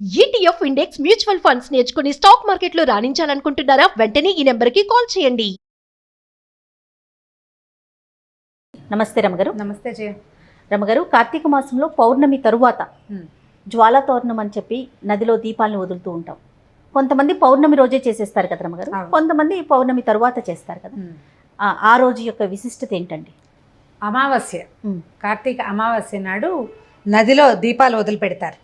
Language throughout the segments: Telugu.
ఈటీఎఫ్ ఇండెక్స్ మ్యూచువల్ ఫండ్స్ నేర్చుకుని స్టాక్ మార్కెట్లో రాణించాలనుకుంటున్నారా? వెంటనే ఈ నెంబర్కి కాల్ చేయండి. నమస్తే రమగారు. నమస్తే జయ. రమగారు, కార్తీక మాసంలో పౌర్ణమి తరువాత జ్వాలా తోరణం అని చెప్పి నదిలో దీపాలను వదులుతూ ఉంటాం. కొంతమంది పౌర్ణమి రోజే చేసేస్తారు కదా రమగారు, కొంతమంది పౌర్ణమి తరువాత చేస్తారు కదా. ఆ రోజు యొక్క విశిష్టత ఏంటండి? అమావాస్య, కార్తీక అమావాస్య నాడు నదిలో దీపాలు వదిలిపెడతారు.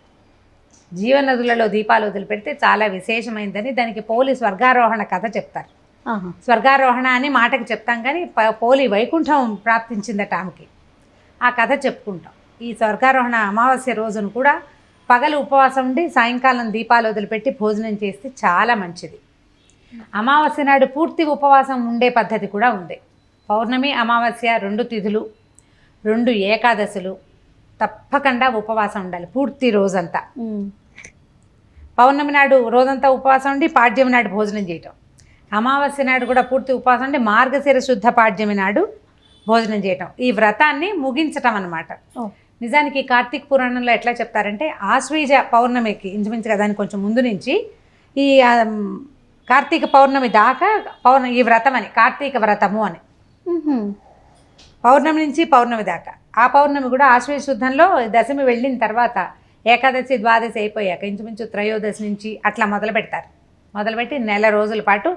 జీవనదులలో దీపాలు వదిలిపెడితే చాలా విశేషమైందని దానికి పోలి స్వర్గారోహణ కథ చెప్తారు. స్వర్గారోహణ అని మాటకి చెప్తాం, కానీ పోలి వైకుంఠం ప్రాప్తించిందట ఆమెకి. ఆ కథ చెప్పుకుంటాం. ఈ స్వర్గారోహణ అమావాస్య రోజును కూడా పగలు ఉపవాసం ఉండి సాయంకాలం దీపాలు వదిలిపెట్టి భోజనం చేస్తే చాలా మంచిది. అమావాస్య నాడు పూర్తి ఉపవాసం ఉండే పద్ధతి కూడా ఉంది. పౌర్ణమి, అమావాస్య 2 తిథులు, 2 ఏకాదశులు తప్పకుండా ఉపవాసం ఉండాలి పూర్తి రోజంతా. పౌర్ణమి నాడు రోజంతా ఉపవాసం ఉండి పాడ్యమి నాడు భోజనం చేయటం. అమావాస్య నాడు కూడా పూర్తి ఉపవాసం ఉండి మార్గశిర శుద్ధ పాడ్యమి నాడు భోజనం చేయటం. ఈ వ్రతాన్ని ముగించటం అన్నమాట. నిజానికి కార్తీక పురాణంలో ఎట్లా చెప్తారంటే, ఆశ్వీజ పౌర్ణమికి ఇంచుమించుగా దానికి కొంచెం ముందు నుంచి ఈ కార్తీక పౌర్ణమి దాకా ఈ వ్రతం అని, కార్తీక వ్రతము అని. పౌర్ణమి నుంచి పౌర్ణమి దాకా. ఆ పౌర్ణమి కూడా ఆశ్వీజ శుద్ధంలో దశమి వెళ్ళిన తర్వాత ఏకాదశి ద్వాదశి అయిపోయాక ఇంచుమించు త్రయోదశి నుంచి అట్లా మొదలు పెడతారు. మొదలుపెట్టి నెల రోజుల పాటు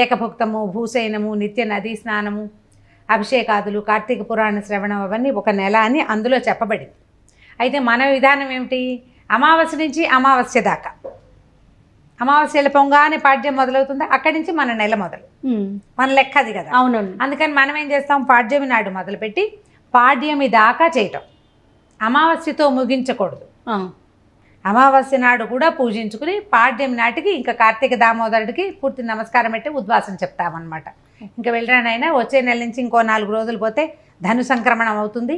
ఏకభుక్తము, భూశయనము, నిత్య నదీ స్నానము, అభిషేకాదులు, కార్తీక పురాణ శ్రవణం అవన్నీ ఒక నెల అని అందులో చెప్పబడింది. అయితే మన విధానం ఏమిటి? అమావాస్య నుంచి అమావాస్య దాకా. అమావాస్యల పొంగానే పాడ్యం మొదలవుతుందా, అక్కడి నుంచి మన నెల మొదలు, మన లెక్క అది కదా. అవునండి. అందుకని మనం ఏం చేస్తాం, పాడ్యమి నాడు మొదలుపెట్టి పాడ్యమి దాకా చేయటం. అమావాస్యతో ముగించకూడదు. అమావాస్య నాడు కూడా పూజించుకుని పాడ్యమి నాటికి ఇంకా కార్తీక దామోదరుడికి పూర్తి నమస్కారం పెట్టి ఉద్వాసం చెప్తామన్నమాట. ఇంకా వెళ్ళరానైనా వచ్చే నెల నుంచి ఇంకో 4 రోజులు పోతే ధను సంక్రమణం అవుతుంది.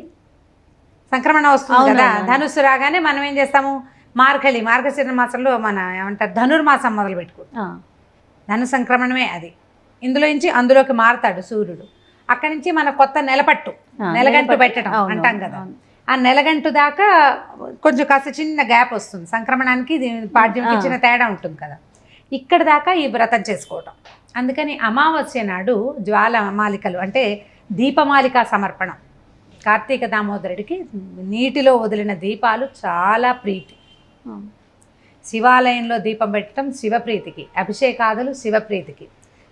సంక్రమణం వస్తుంది కదా. ధనుస్సు రాగానే మనం ఏం చేస్తాము, మార్గశిర మాసంలో మన ఏమంటారు ధనుర్మాసం మొదలు పెట్టుకుంటాం. ధను సంక్రమణమే అది. ఇందులో నుంచి అందులోకి మారుతాడు సూర్యుడు. అక్కడి నుంచి మన కొత్త నెలపట్టు, నెలగంటు పెట్టడం అంటాం కదా. ఆ నెలగంటు దాకా కొంచెం కాస్త చిన్న గ్యాప్ వస్తుంది. సంక్రమణానికి పాడ్యంకి చిన్న తేడా ఉంటుంది కదా. ఇక్కడ దాకా ఈ వ్రతం చేసుకోవటం. అందుకని అమావాస్య నాడు జ్వాలమాలికలు అంటే దీపమాలికా సమర్పణం. కార్తీక దామోదరుడికి నీటిలో వదిలిన దీపాలు చాలా ప్రీతి. శివాలయంలో దీపం పెట్టడం శివప్రీతికి, అభిషేకాదులు శివప్రీతికి.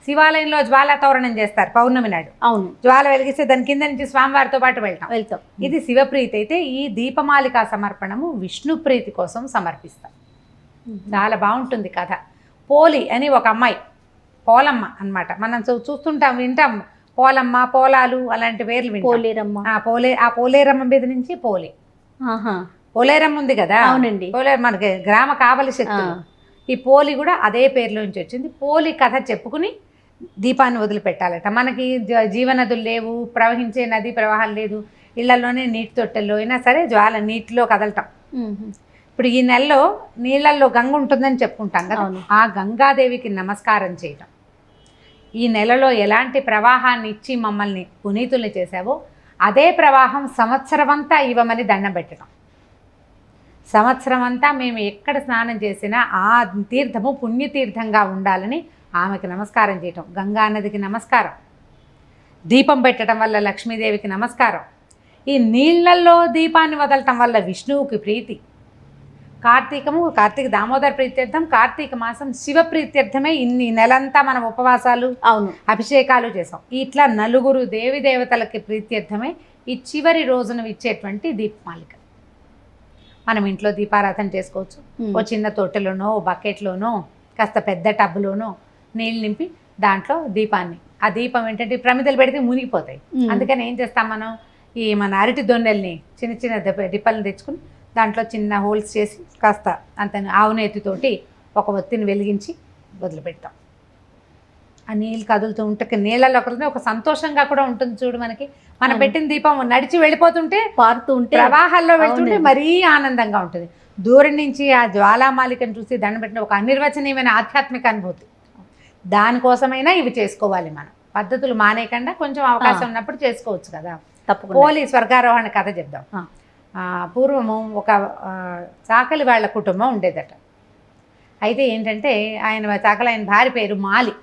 శివాలయంలో జ్వాలా తోరణం చేస్తారు పౌర్ణమి నాడు. అవును, జ్వాల వెలిగిస్తే దాని కింద నుంచి స్వామివారితో పాటు వెళ్తాం. ఇది శివప్రీతి అయితే, ఈ దీపమాలికా సమర్పణము విష్ణు ప్రీతి కోసం సమర్పిస్తాం. చాలా బాగుంటుంది కథ. పోలి అని ఒక అమ్మాయి, పోలమ్మ అన్నమాట. మనం చూస్తుంటాం, వింటాం. పోలమ్మ, పోలాలు అలాంటి పేర్లు వింటాం. పోలేరమ్మ. ఆ పోలేరమ్మ మీద నుంచి పోలి. పోలేరమ్మ ఉంది కదా. అవునండి. మనకి గ్రామ కావలి శక్తి. ఈ పోలి కూడా అదే పేరులోంచి వచ్చింది. పోలి కథ చెప్పుకుని దీపాన్ని వదిలిపెట్టాలట. మనకి జీవనదులు లేవు, ప్రవహించే నది ప్రవాహాలు లేదు, ఇళ్లలోనే నీటి తొట్టెల్లో అయినా సరే జ్వాల నీటిలో కదలటం. ఇప్పుడు ఈ నెలలో నీళ్ళల్లో గంగ ఉంటుందని చెప్పుకుంటాం కదా. ఆ గంగాదేవికి నమస్కారం చేయటం. ఈ నెలలో ఎలాంటి ప్రవాహాన్ని ఇచ్చి మమ్మల్ని పునీతుల్ని చేసావో అదే ప్రవాహం సంవత్సరం అంతా ఇవ్వమని దండం పెట్టడం. సంవత్సరం అంతా మేము ఎక్కడ స్నానం చేసినా ఆ తీర్థము పుణ్యతీర్థంగా ఉండాలని ఆమెకి నమస్కారం చేయటం. గంగా నదికి నమస్కారం. దీపం పెట్టడం వల్ల లక్ష్మీదేవికి నమస్కారం. ఈ నీళ్లలో దీపాన్ని వదలటం వల్ల విష్ణువుకి ప్రీతి. కార్తీక దామోదర ప్రీత్యర్థం, కార్తీక మాసం శివ ప్రీత్యర్థమే. ఇన్ని నెలంతా మనం ఉపవాసాలు, అభిషేకాలు చేసాం. ఇట్లా 4 దేవి దేవతలకి ప్రీత్యర్థమే ఈ చివరి రోజున ఇచ్చేటువంటి దీపమాలిక. మనం ఇంట్లో దీపారాధన చేసుకోవచ్చు. ఓ చిన్న తొట్టెలోనో, ఓ బకెట్లోనో, కాస్త పెద్ద టబ్లోనో నీళ్ళు నింపి దాంట్లో దీపాన్ని, ఆ దీపం ఏంటంటే ప్రమిదలు పెడితే మునిగిపోతాయి. అందుకని ఏం చేస్తాం మనం, మన అరటి దొన్నెల్ని చిన్న చిన్న డిప్పల్ని తెచ్చుకుని దాంట్లో చిన్న హోల్స్ చేసి కాస్త అంత ఆవునేతితోటి ఒక ఒత్తిని వెలిగించి వదిలిపెడతాం. ఆ నీళ్ళు కదులుతూ ఉంటే నీళ్ళలో ఒక సంతోషంగా కూడా ఉంటుంది. చూడు, మనకి మనం పెట్టిన దీపం నడిచి వెళ్ళిపోతుంటే, పారుతూ ఉంటే, ప్రవాహాల్లో వెళ్తుంటే మరీ ఆనందంగా ఉంటుంది. దూరం నుంచి ఆ జ్వాలామాలికను చూసి దండం పెట్టిన ఒక అనిర్వచనీయమైన ఆధ్యాత్మిక అనుభూతి. దానికోసమైనా ఇవి చేసుకోవాలి. మనం పద్ధతులు మానేయకుండా కొంచెం అవకాశం ఉన్నప్పుడు చేసుకోవచ్చు కదా. తప్పకుండా. పోలి స్వర్గారోహణ కథ చెప్దాం. పూర్వము ఒక చాకలి వాళ్ళ కుటుంబం ఉండేదట. అయితే ఏంటంటే ఆయన భార్య పేరు మాలి,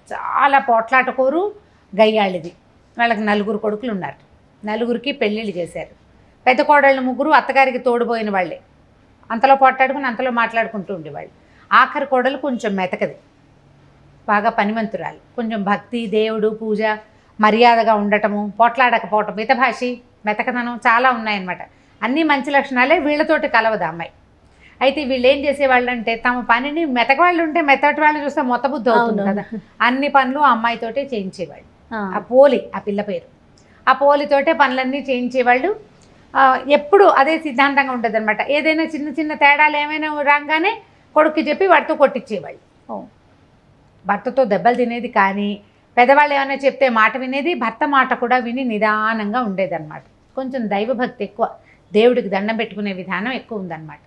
చాలా పోట్లాటకోరు, గయ్యాళిది. వాళ్ళకి 4 కొడుకులు ఉన్నారు. 4కి పెళ్ళిళ్ళు చేశారు. పెద్ద కోడళ్ళు 3 అత్తగారికి తోడుపోయిన వాళ్ళే. అంతలో పోట్లాడుకుని అంతలో మాట్లాడుకుంటూ ఉండేవాళ్ళు. ఆఖరి కోడలు కొంచెం మెతకది, బాగా పనిమంతురాలు, కొంచెం భక్తి, దేవుడు, పూజ, మర్యాదగా ఉండటము, పోట్లాడకపోవటం, మితభాషి, మెతకదనం చాలా ఉన్నాయన్నమాట. అన్నీ మంచి లక్షణాలే. వీళ్ళతోటి కలవదు అమ్మాయి. అయితే వీళ్ళు ఏం చేసేవాళ్ళు అంటే తమ పనిని మెతకవాళ్ళు ఉంటే మెత్తటి వాళ్ళు చూస్తే మొత్తబుద్ధి అవుతుంది కదా, అన్ని పనులు ఆ అమ్మాయితోటే చేయించేవాళ్ళు. ఆ పోలి, ఆ పిల్ల పేరు, ఆ పోలితోటే పనులన్నీ చేయించేవాళ్ళు. ఎప్పుడు అదే సిద్ధాంతంగా ఉంటుంది అనమాట. ఏదైనా చిన్న చిన్న తేడాలు ఏమైనా రాగానే కొడుక్కి చెప్పి వాడితో కొట్టించేవాళ్ళు. భర్తతో దెబ్బలు తినేది, కానీ పెద్దవాళ్ళు ఏమైనా చెప్తే మాట వినేది, భర్త మాట కూడా విని నిదానంగా ఉండేదన్నమాట. కొంచెం దైవభక్తి ఎక్కువ, దేవుడికి దండం పెట్టుకునే విధానం ఎక్కువ ఉందన్నమాట.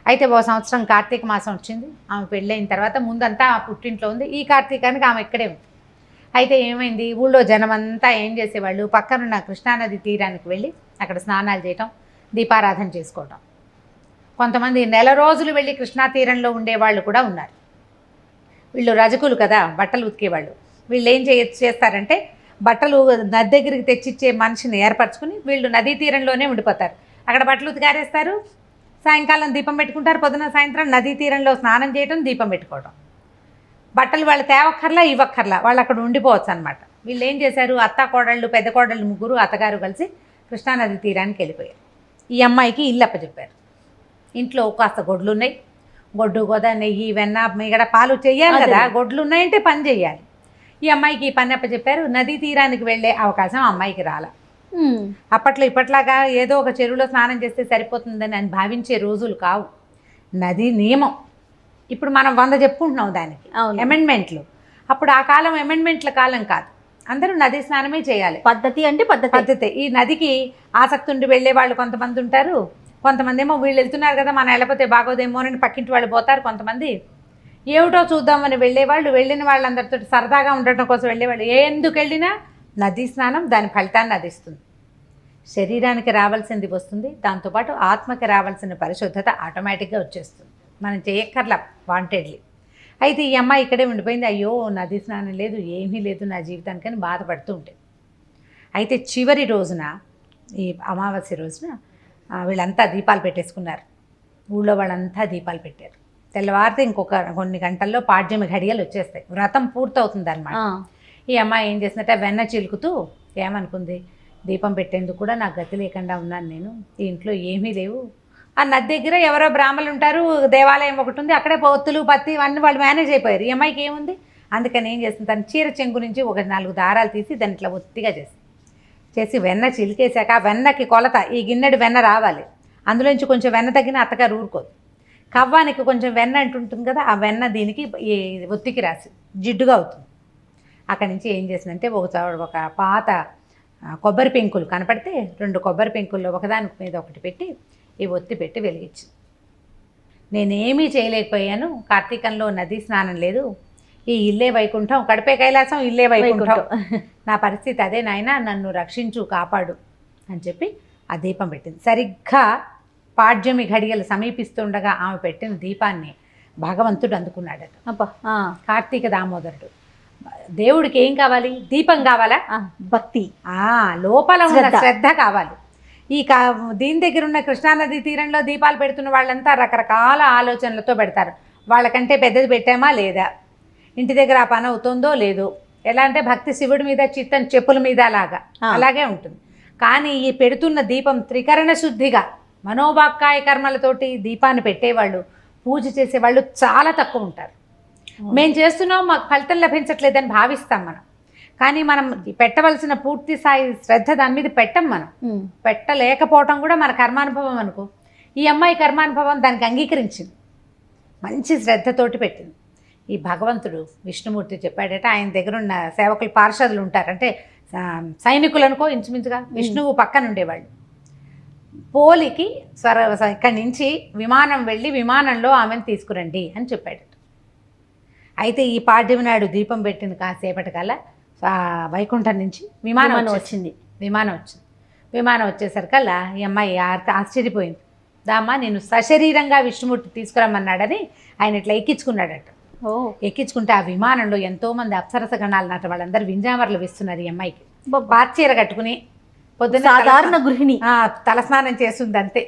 అయితే ఓ సంవత్సరం కార్తీక మాసం వచ్చింది. ఆమె పెళ్ళైన తర్వాత ముందంతా ఆ పుట్టింట్లో ఉంది. ఈ కార్తీకానికి ఆమె ఇక్కడే ఉంది. అయితే ఏమైంది, ఊళ్ళో జనమంతా ఏం చేసేవాళ్ళు, పక్కనున్న కృష్ణానది తీరానికి వెళ్ళి అక్కడ స్నానాలు చేయటం, దీపారాధన చేసుకోవటం. కొంతమంది నెల రోజులు వెళ్ళి కృష్ణా తీరంలో ఉండేవాళ్ళు కూడా ఉన్నారు. వీళ్ళు రజకులు కదా, బట్టలు ఉతికేవాళ్ళు. వీళ్ళు ఏం చేస్తారంటే బట్టలు నది దగ్గరికి తెచ్చిచ్చే మనిషిని ఏర్పరచుకుని వీళ్ళు నదీ తీరంలోనే ఉండిపోతారు. అక్కడ బట్టలు ఉతికారేస్తారు, సాయంకాలం దీపం పెట్టుకుంటారు, పొద్దున సాయంత్రం నదీ తీరంలో స్నానం చేయడం, దీపం పెట్టుకోవడం. బట్టలు వాళ్ళు తేవక్కర్లా ఇవ్వక్కర్లా, వాళ్ళు అక్కడ ఉండిపోవచ్చు అనమాట. వీళ్ళు ఏం చేశారు, అత్త కోడళ్ళు, పెద్ద కోడళ్ళు 3 అత్తగారు కలిసి కృష్ణానది తీరానికి వెళ్ళిపోయారు. ఈ అమ్మాయికి ఇల్లు అప్పచెప్పారు. ఇంట్లో కాస్త గొడ్లు ఉన్నాయి, గొడ్డు గోద, నెయ్యి, వెన్న, మిగడ, పాలు చెయ్యాలి కదా, గొడ్లు ఉన్నాయంటే పని చెయ్యాలి. ఈ అమ్మాయికి ఈ పని అప్పచెప్పారు. నదీ తీరానికి వెళ్ళే అవకాశం అమ్మాయికి రాలా. అప్పట్లో ఇప్పట్లాగా ఏదో ఒక చెరువులో స్నానం చేస్తే సరిపోతుందని అని భావించే రోజులు కావు. నది నియమం. ఇప్పుడు మనం 100 చెప్పుకుంటున్నాం దానికి అమెండ్మెంట్లు. అప్పుడు ఆ కాలం అమెండ్మెంట్ల కాలం కాదు, అందరూ నదీ స్నానమే చేయాలి. పద్ధతి అంటే పద్ధతి. ఈ నదికి ఆసక్తి ఉండి వెళ్ళే వాళ్ళు కొంతమంది ఉంటారు. కొంతమంది ఏమో వీళ్ళు వెళ్తున్నారు కదా, మనం వెళ్ళకపోతే బాగోదేమోనని పక్కింటి వాళ్ళు పోతారు. కొంతమంది ఏమిటో చూద్దామని వెళ్ళేవాళ్ళు, వెళ్ళిన వాళ్ళందరితో సరదాగా ఉండటం కోసం వెళ్ళేవాళ్ళు. ఎందుకు వెళ్ళినా నదీ స్నానం దాని ఫలితాన్ని అందిస్తుంది. శరీరానికి రావాల్సింది వస్తుంది, దాంతోపాటు ఆత్మకి రావాల్సిన పరిశుద్ధత ఆటోమేటిక్గా వచ్చేస్తుంది, మనం చేయక్కర్లా వాంటెడ్లీ. అయితే ఈ అమ్మాయి ఇక్కడే ఉండిపోయింది. అయ్యో నదీ స్నానం లేదు, ఏమీ లేదు నా జీవితానికని బాధపడుతూ ఉంటుంది. అయితే చివరి రోజున, ఈ అమావాస్య రోజున వీళ్ళంతా దీపాలు పెట్టేసుకున్నారు. ఊళ్ళో వాళ్ళంతా దీపాలు పెట్టారు. తెల్లవారితే ఇంకొక కొన్ని గంటల్లో పాడ్యమి ఘడియలు వచ్చేస్తాయి, వ్రతం పూర్తవుతుంది అనమాట. ఈ అమ్మాయి ఏం చేసిందంటే వెన్న చిలుకుతూ ఏమనుకుంది, దీపం పెట్టేందుకు కూడా నాకు గతి లేకుండా ఉన్నాను నేను, ఈ ఇంట్లో ఏమీ లేవు. ఆ నది దగ్గర ఎవరో బ్రాహ్మణులు ఉంటారు, దేవాలయం ఒకటి ఉంది, అక్కడే పొత్తులు పత్తి అన్నీ వాళ్ళు మేనేజ్ అయిపోయారు. ఈ అమ్మాయికి ఏముంది, అందుకని ఏం చేస్తుంది, తన చీర చెంగు నుంచి ఒక 4 దారాలు తీసి దాన్ని ఇట్లా ఒత్తిగా చేసి వెన్న చిలికేశాక, ఆ వెన్నకి కొలత ఈ గిన్నెడు వెన్న రావాలి, అందులోంచి కొంచెం వెన్న తగ్గిన అత్తగారు ఊరుకోదు. కవ్వానికి కొంచెం వెన్న అంటుంటుంది కదా, ఆ వెన్న దీనికి ఈ ఒత్తికి రాసి జిడ్డుగా అవుతుంది. అక్కడి నుంచి ఏం చేసిందంటే ఒక పాత కొబ్బరి పెంకులు కనపడితే 2 కొబ్బరి పెంకుల్లో ఒకదానికి మీద ఒకటి పెట్టి ఈ ఒత్తి పెట్టి వెలిగించింది. నేనేమీ చేయలేకపోయాను, కార్తీకంలో నదీ స్నానం లేదు, ఈ ఇల్లే వైకుంఠం, కడిపే కైలాసం ఇల్లే వైకుంఠం, నా పరిస్థితి అదే నాయన, నన్ను రక్షించు, కాపాడు అని చెప్పి ఆ దీపం పెట్టింది. సరిగ్గా పాడ్యమి ఘడియలు సమీపిస్తుండగా ఆమె పెట్టిన దీపాన్ని భగవంతుడు అందుకున్నాడట. కార్తీక దామోదరుడు. దేవుడికి ఏం కావాలి, దీపం కావాలా, భక్తి, లోపల ఉన్న శ్రద్ధ కావాలి. ఈ దీని దగ్గర ఉన్న కృష్ణానది తీరంలో దీపాలు పెడుతున్న వాళ్ళంతా రకరకాల ఆలోచనలతో పెడతారు. వాళ్ళకంటే పెద్దది పెట్టామా లేదా, ఇంటి దగ్గర ఆ పని అవుతుందో లేదో, ఎలా అంటే భక్తి శివుడి మీద, చిత్తం చెప్పుల మీద లాగా అలాగే ఉంటుంది. కానీ ఈ పెడుతున్న దీపం త్రికరణ శుద్ధిగా మనోవాక్కాయ కర్మలతోటి దీపాన్ని పెట్టేవాళ్ళు, పూజ చేసేవాళ్ళు చాలా తక్కువ ఉంటారు. మేము చేస్తున్నాం, మాకు ఫలితం లభించట్లేదని భావిస్తాం మనం. కానీ మనం పెట్టవలసిన పూర్తి స్థాయి శ్రద్ధ దాని మీద పెట్టం. మనం పెట్టలేకపోవటం కూడా మన కర్మానుభవం అనుకో. ఈ అమ్మాయి కర్మానుభవం దానికి అంగీకరించింది, మంచి శ్రద్ధతోటి పెట్టింది. ఈ భగవంతుడు విష్ణుమూర్తి చెప్పాడట, ఆయన దగ్గర ఉన్న సేవకులు పార్షదులు ఉంటారు, అంటే సైనికులు అనుకో ఇంచుమించుగా, విష్ణువు పక్కన ఉండేవాళ్ళు. పోలికి ఇక్కడి నుంచి విమానం వెళ్ళి విమానంలో ఆమెను తీసుకురండి అని చెప్పాడట. అయితే ఈ పాడ్యమి నాడు దీపం పెట్టింది కాసేపటికల్లా వైకుంఠం నుంచి విమానం వచ్చింది. విమానం వచ్చేసరికల్లా ఈ అమ్మాయి ఆశ్చర్యపోయింది. దామా నేను సశరీరంగా విష్ణుమూర్తి తీసుకురమ్మన్నాడని ఆయన ఇట్లా ఎక్కించుకున్నాడట. ఓ ఎక్కించుకుంటే ఆ విమానంలో ఎంతోమంది అప్సరస గణాలన్నట వాళ్ళందరూ వింజామరలు వేస్తున్నారు. ఈ అమ్మాయికి పాచీర కట్టుకుని పొద్దున్న సాధారణ గృహిణి తలస్నానం చేస్తుంది అంతే,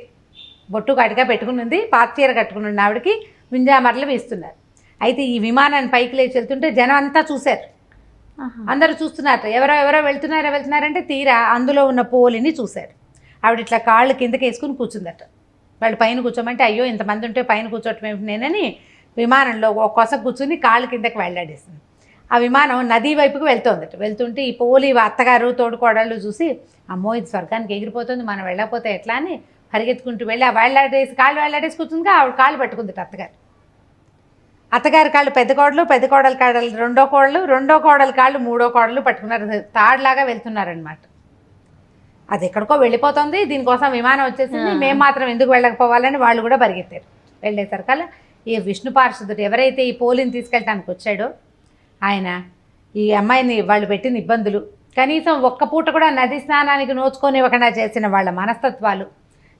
బొట్టు కటిగా పెట్టుకుని ఉంది, పాచీర కట్టుకుని ఉన్న ఆవిడకి వింజామరలు వేస్తున్నారు. అయితే ఈ విమానాన్ని పైకి లేచి వెళ్తుంటే జనం అంతా చూశారు. అందరూ చూస్తున్నారు, ఎవరో వెళ్తున్నారంటే తీరా అందులో ఉన్న పోలిని చూశారు. ఆవిడ ఇట్లా కాళ్ళు కిందకి వేసుకుని కూర్చుందట. వాళ్ళు పైన కూర్చోమంటే అయ్యో ఇంతమంది ఉంటే పైన కూర్చోవటం ఏమిటి నేనని విమానంలో ఒక కొస కూర్చుని కాళ్ళు కిందకి వెళ్ళాడేసింది. ఆ విమానం నదీ వైపుకి వెళ్తోందట. వెళ్తుంటే ఈ పోలి అత్తగారు తోడుకోడళ్ళు చూసి అమ్మో ఇది స్వర్గానికి ఎగిరిపోతుంది, మనం వెళ్ళకపోతే ఎట్లా అని పరిగెత్తుకుంటూ వెళ్ళి ఆ కాళ్ళు వెళ్ళాడేసి కూర్చుందిగా ఆవిడ కాళ్ళు పట్టుకుందట అత్తగారి కాళ్ళు పెద్ద కోడలు కాళ్ళు రెండో కోడలు కాళ్ళు మూడో కోడలు పట్టుకున్నారు. తాడులాగా వెళ్తున్నారనమాట. అది ఎక్కడికో వెళ్ళిపోతుంది, దీనికోసం విమానం వచ్చేసింది, మేము మాత్రం ఎందుకు వెళ్ళకపోవాలని వాళ్ళు కూడా పరిగెత్తారు. వెళ్ళేసరికల్లా ఈ విష్ణు పార్షదుడు ఎవరైతే ఈ పోలిని తీసుకెళ్ళటానికి వచ్చాడో ఆయన ఈ అమ్మాయిని వాళ్ళు పెట్టిన ఇబ్బందులు, కనీసం ఒక్క పూట కూడా నది స్నానానికి నోచుకోనివ్వకుండా చేసిన వాళ్ళ మనస్తత్వాలు,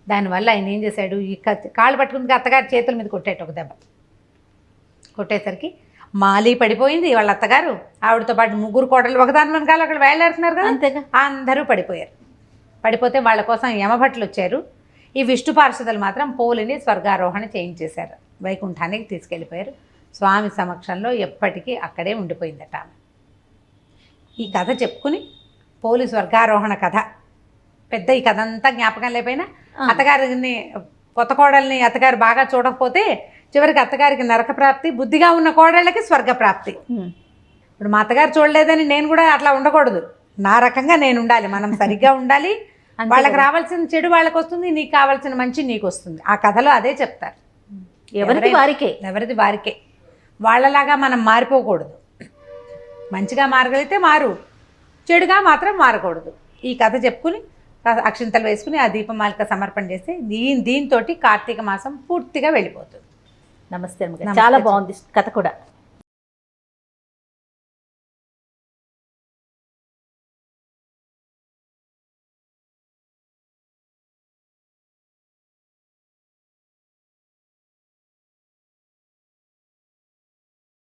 దానివల్ల ఆయన ఏం చేశాడు, ఈ కాళ్ళు పట్టుకుని అత్తగారి చేతుల మీద కొట్టాడు ఒక దెబ్బ. కొట్టేసరికి మాలి పడిపోయింది, వాళ్ళ అత్తగారు ఆవిడతో పాటు ముగ్గురు కోడలు ఒకదాని వెనకాల అక్కడ వేలాడుతున్నారు కదా, అంతేగా అందరూ పడిపోయారు. పడిపోతే వాళ్ళ కోసం యమభట్లు వచ్చారు. ఈ విష్ణు పార్షదులు మాత్రం పోలిని స్వర్గారోహణ చేయించేశారు, వైకుంఠానికి తీసుకెళ్ళిపోయారు. స్వామి సమక్షంలో ఎప్పటికీ అక్కడే ఉండిపోయిందట ఆమె. ఈ కథ చెప్పుకుని పోలి స్వర్గారోహణ కథ పెద్ద, ఈ కథ అంతా జ్ఞాపకం లేకపోయినా అత్తగారిని కొత్త కోడల్ని అత్తగారు బాగా చూడకపోతే చివరికి అత్తగారికి నరక ప్రాప్తి, బుద్ధిగా ఉన్న కోడళ్ళకి స్వర్గ ప్రాప్తి. ఇప్పుడు మా అత్తగారు చూడలేదని నేను కూడా అట్లా ఉండకూడదు, నా రకంగా నేను ఉండాలి, మనం సరిగ్గా ఉండాలి. వాళ్ళకి రావాల్సిన చెడు వాళ్ళకి వస్తుంది, నీకు కావాల్సిన మంచి నీకు వస్తుంది. ఆ కథలో అదే చెప్తారు, ఎవరిది వారికే. వాళ్ళలాగా మనం మారిపోకూడదు, మంచిగా మారగలిగితే మారు, చెడుగా మాత్రం మారకూడదు. ఈ కథ చెప్పుకుని అక్షింతలు వేసుకుని ఆ దీపమాలిక సమర్పణ చేస్తే దీంతో కార్తీక మాసం పూర్తిగా వెళ్ళిపోతుంది. నమస్తే, చాలా బాగుంది కథ కూడా.